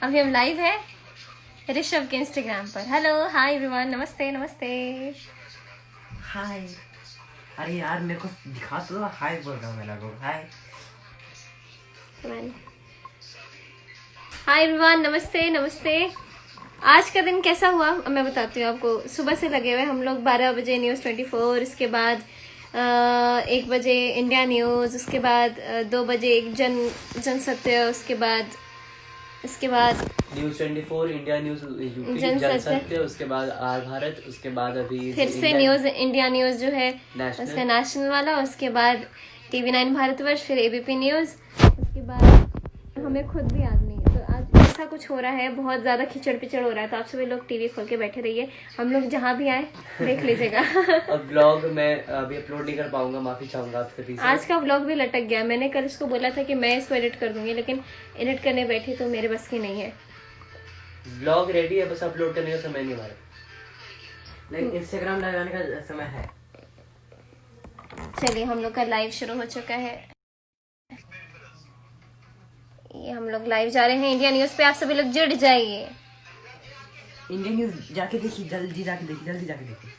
अभी हम लाइव है ऋषभ के इंस्टाग्राम पर। हेलो हाय एवरीवन, नमस्ते नमस्ते हाय। अरे यार मेरे को दिखा तो हाय बोल रहा हूँ मैं लोगों को। हाय हाय एवरीवन, नमस्ते नमस्ते। आज का दिन कैसा हुआ मैं बताती हूँ आपको। सुबह से लगे हुए हम लोग 12 बजे न्यूज़ 24, उसके बाद 1 बजे इंडिया न्यूज़, उसके बाद 2 बजे एक जन सत्य, उसके बाद न्यूज़ 24, इंडिया न्यूज़ यूपी, जन जन सत्य, सत्य, उसके बाद आर भारत, उसके बाद अभी फिर से न्यूज़ इंडिया न्यूज़ जो है नेशनल। उसका नेशनल वाला, उसके बाद TV9 भारतवर्ष, फिर ABP न्यूज़, उसके बाद हमें खुद भी याद नहीं है। तो आज ऐसा कुछ हो रहा है, बहुत ज़्यादा खिचड़ पिचड़ हो रहा है। तो आप सभी लोग टीवी खोल के बैठे रहिए, हम लोग जहाँ भी आए देख लीजिएगा। अब ब्लॉग मैं अभी अपलोड नहीं कर पाऊंगा, माफी चाहूंगा आप सभी से। आज का व्लॉग भी लटक गया। मैंने कल इसको बोला था कि मैं इसको एडिट कर दूंगी, लेकिन एडिट करने बैठी तो मेरे बस की नहीं है। ब्लॉग रेडी है, बस अपलोड करने का समय नहीं हमारे, लेकिन इंस्टाग्राम लगाने का समय है। चलिए, हम लोग का लाइव शुरू हो चुका है। ये हम लोग लाइव जा रहे हैं इंडिया न्यूज़ पे, आप सभी लोग जुड़ जाइए। इंडिया न्यूज़ जाके देखिए, जल्दी जाके देखिए, जल्दी जाके देखिए।